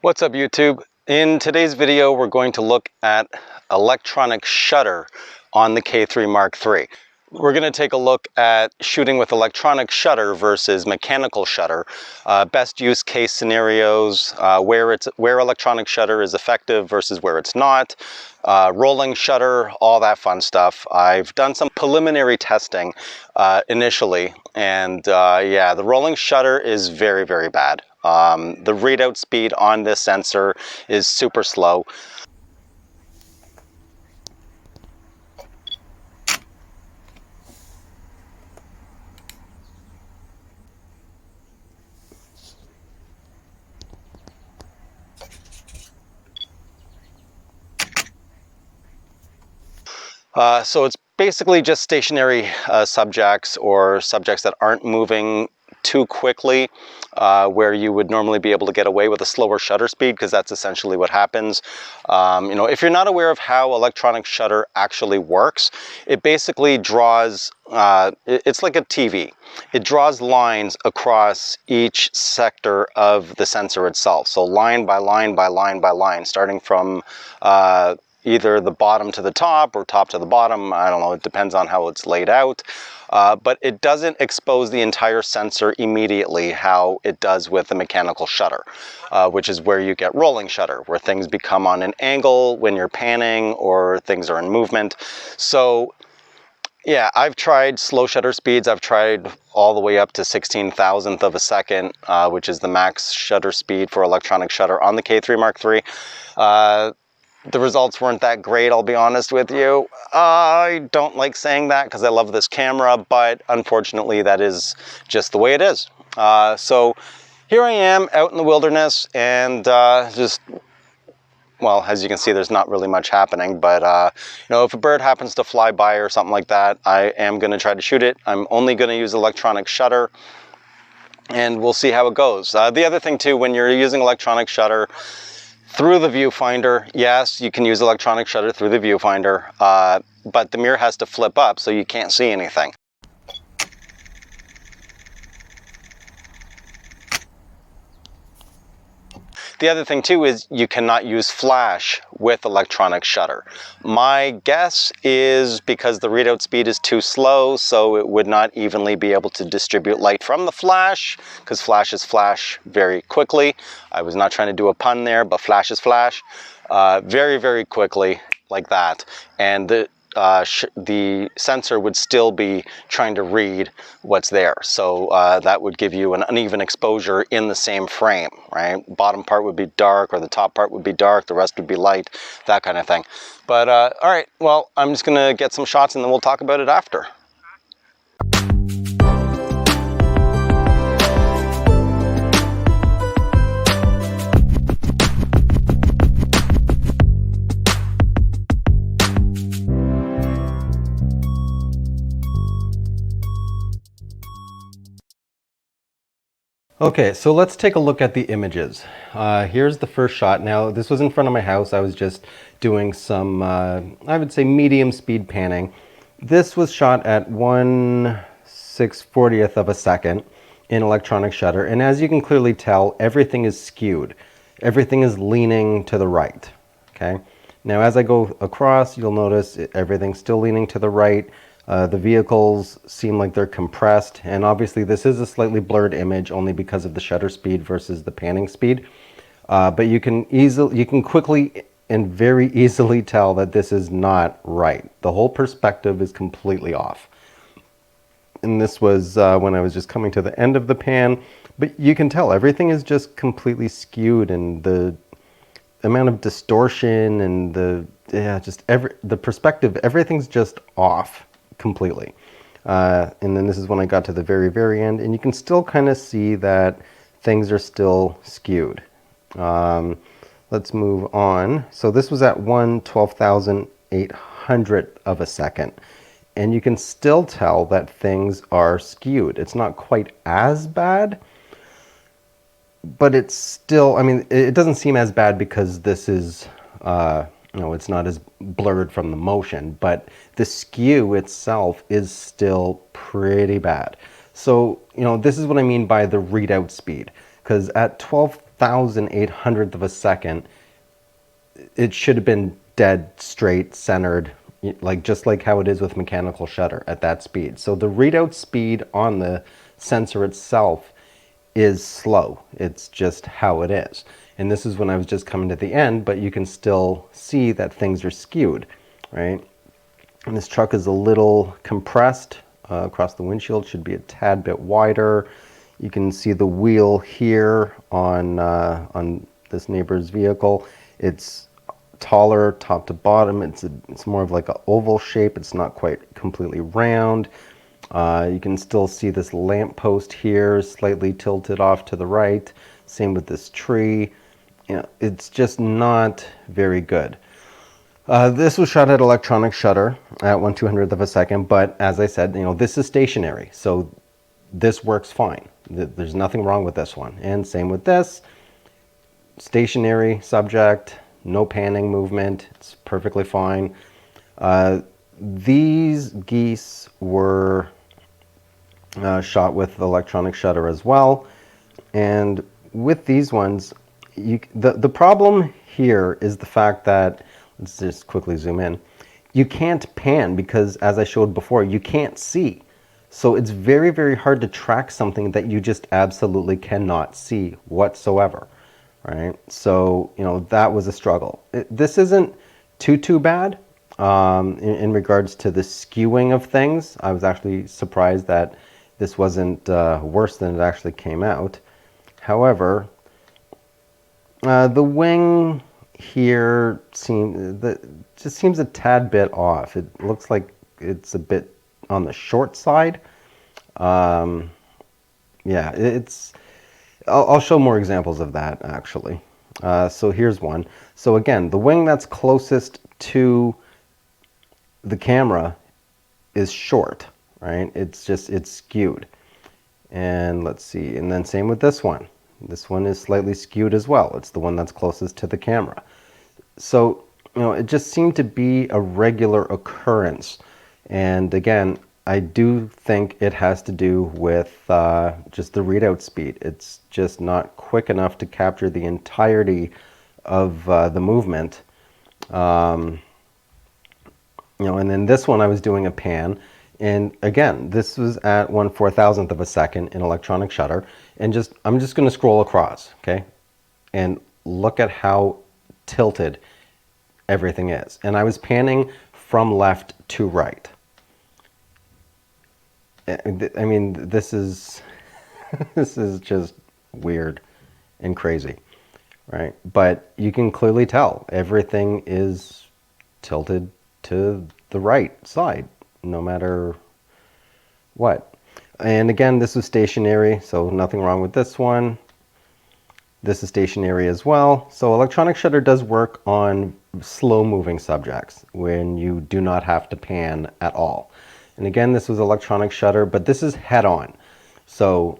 What's up, YouTube? In today's video, we're going to look at electronic shutter on the K3 Mark III. We're going to take a look at shooting with electronic shutter versus mechanical shutter, best use case scenarios, where electronic shutter is effective versus where it's not, rolling shutter, all that fun stuff. I've done some preliminary testing initially, and yeah, the rolling shutter is very, very bad. The readout speed on this sensor is super slow. So it's basically just stationary subjects or subjects that aren't moving too quickly, where you would normally be able to get away with a slower shutter speed, because that's essentially what happens. You know, if you're not aware of how electronic shutter actually works, it basically draws, it's like a TV. It draws lines across each sector of the sensor itself. So line by line by line by line, starting from either the bottom to the top or top to the bottom. I don't know, it depends on how it's laid out. But it doesn't expose the entire sensor immediately how it does with the mechanical shutter, which is where you get rolling shutter, where things become on an angle when you're panning or things are in movement. So yeah, I've tried slow shutter speeds. I've tried all the way up to 16,000th of a second, which is the max shutter speed for electronic shutter on the K3 Mark III. The results weren't that great, I'll be honest with you. I don't like saying that because I love this camera, but unfortunately that is just the way it is. So here I am out in the wilderness, and just, well, as you can see, there's not really much happening, but you know, if a bird happens to fly by or something like that, I am going to try to shoot it. I'm only going to use electronic shutter, and we'll see how it goes. The other thing too, when you're using electronic shutter through the viewfinder, yes, you can use electronic shutter through the viewfinder, but the mirror has to flip up so you can't see anything. The other thing too is you cannot use flash with electronic shutter. My guess is because the readout speed is too slow, so it would not evenly be able to distribute light from the flash, because flashes flash very quickly. I was not trying to do a pun there, but flashes flash very, very quickly, like that. And the sensor would still be trying to read what's there. So that would give you an uneven exposure in the same frame, right? Bottom part would be dark, or the top part would be dark, the rest would be light, that kind of thing. But all right, well, I'm just gonna get some shots and then we'll talk about it after. Okay, so let's take a look at the images. Here's the first shot. Now, this was in front of my house. I was just doing some, I would say, medium speed panning. This was shot at 1/640th of a second in electronic shutter. And as you can clearly tell, everything is skewed. Everything is leaning to the right, okay? Now, as I go across, you'll notice everything's still leaning to the right. The vehicles seem like they're compressed, and obviously this is a slightly blurred image only because of the shutter speed versus the panning speed. But you can quickly and very easily tell that this is not right. The whole perspective is completely off. And this was when I was just coming to the end of the pan, but you can tell everything is just completely skewed, and the amount of distortion and the perspective, everything's just off completely. And then this is when I got to the very, very end, and you can still kind of see that things are still skewed. Let's move on. So this was at 1/12,800th of a second, and you can still tell that things are skewed. It's not quite as bad, but it's still, I mean, it doesn't seem as bad because this is, you know, it's not as blurred from the motion, but the skew itself is still pretty bad. So, you know, this is what I mean by the readout speed, because at 12 1,800th of a second, it should have been dead straight centered, like just like how it is with mechanical shutter at that speed. So the readout speed on the sensor itself is slow. It's just how it is. And this is when I was just coming to the end, but you can still see that things are skewed, right? And this truck is a little compressed across the windshield, should be a tad bit wider. You can see the wheel here on this neighbor's vehicle. It's taller top to bottom. It's more of like an oval shape. It's not quite completely round. You can still see this lamp post here slightly tilted off to the right. Same with this tree. You know, it's just not very good. This was shot at electronic shutter at 1/200th of a second, but as I said, you know, this is stationary, so this works fine. There's nothing wrong with this one. And same with this, stationary subject, no panning movement, it's perfectly fine. These geese were shot with electronic shutter as well, and with these ones, the problem here is the fact that, let's just quickly zoom in, you can't pan because, as I showed before, you can't see. So it's very, very hard to track something that you just absolutely cannot see whatsoever, right? So, you know, that was a struggle. This isn't too bad in regards to the skewing of things. I was actually surprised that this wasn't worse than it actually came out. However, the wing here just seems a tad bit off. It looks like it's a bit on the short side. Yeah, I'll show more examples of that actually. So here's one. So again, the wing that's closest to the camera is short, right? It's skewed. And let's see, and then same with this one. This one is slightly skewed as well. It's the one that's closest to the camera. So, you know, it just seemed to be a regular occurrence. And again, I do think it has to do with just the readout speed. It's just not quick enough to capture the entirety of the movement. You know, and then this one I was doing a pan. And again, this was at 1/4000th of a second in electronic shutter. And I'm just going to scroll across, okay? And look at how tilted everything is. And I was panning from left to right. I mean, this is this is just weird and crazy, right? But you can clearly tell everything is tilted to the right side, no matter what. And again, this is stationary, so nothing wrong with this one. This is stationary as well. So electronic shutter does work on slow moving subjects when you do not have to pan at all. And again, this was electronic shutter, but this is head on. So,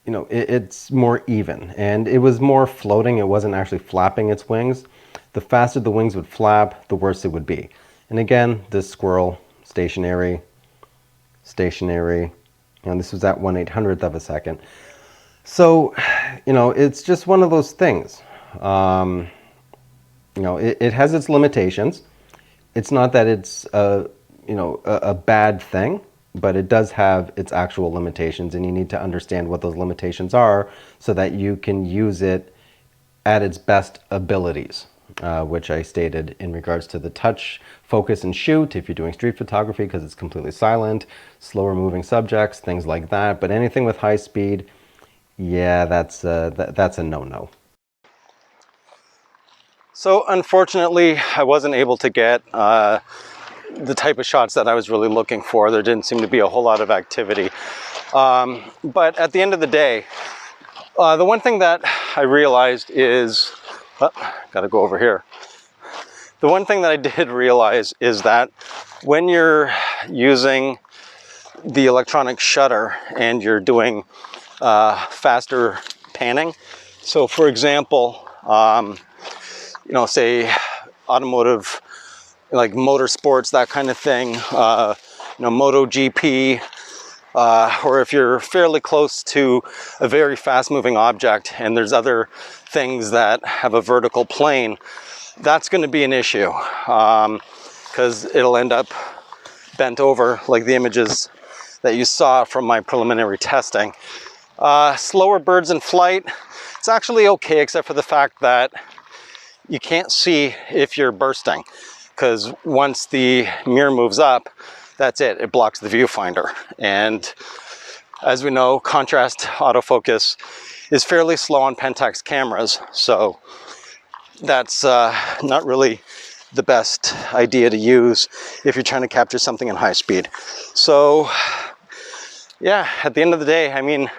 you know, it's more even, and it was more floating. It wasn't actually flapping its wings. The faster the wings would flap, the worse it would be. And again, this squirrel, stationary, stationary, and this was at 1/800th of a second. So, you know, it's just one of those things. You know, it has its limitations. It's not that it's you know, a bad thing, but it does have its actual limitations, and you need to understand what those limitations are so that you can use it at its best abilities, which I stated in regards to the touch, focus, and shoot if you're doing street photography because it's completely silent, slower moving subjects, things like that. But anything with high speed, yeah, that's a no-no. So unfortunately, I wasn't able to get the type of shots that I was really looking for. There didn't seem to be a whole lot of activity. But at the end of the day, the one thing that I realized is, gotta go over here. The one thing that I did realize is that when you're using the electronic shutter and you're doing faster panning, so for example, you know, say automotive, like motorsports, that kind of thing, you know, MotoGP, or if you're fairly close to a very fast moving object and there's other things that have a vertical plane, that's going to be an issue, because it'll end up bent over like the images that you saw from my preliminary testing. Slower birds in flight, it's actually okay, except for the fact that you can't see if you're bursting, because once the mirror moves up, that's it, it blocks the viewfinder. And as we know, contrast autofocus is fairly slow on Pentax cameras, so that's not really the best idea to use if you're trying to capture something in high speed. So yeah, at the end of the day, I mean,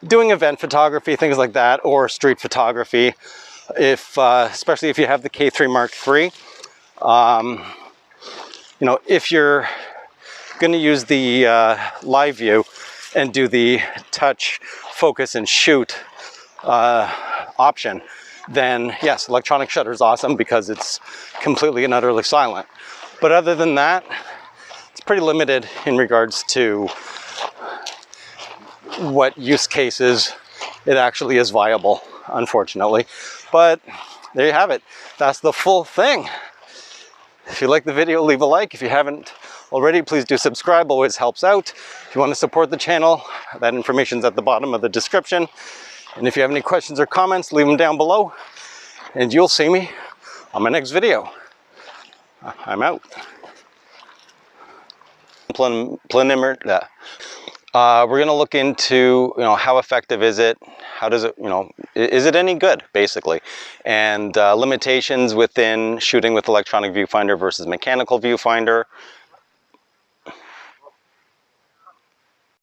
doing event photography, things like that, or street photography, if especially if you have the K-3 Mark III, you know, if you're going to use the live view and do the touch, focus, and shoot option, then yes, electronic shutter is awesome because it's completely and utterly silent. But other than that, it's pretty limited in regards to what use cases it actually is viable, unfortunately. But there you have it. That's the full thing. If you like the video, leave a like. If you haven't already, please do subscribe, always helps out. If you want to support the channel, that information's at the bottom of the description. And if you have any questions or comments, leave them down below, and you'll see me on my next video. I'm out. We're going to look into, you know, how effective is it? How does it, you know, is it any good, basically? And limitations within shooting with electronic viewfinder versus mechanical viewfinder.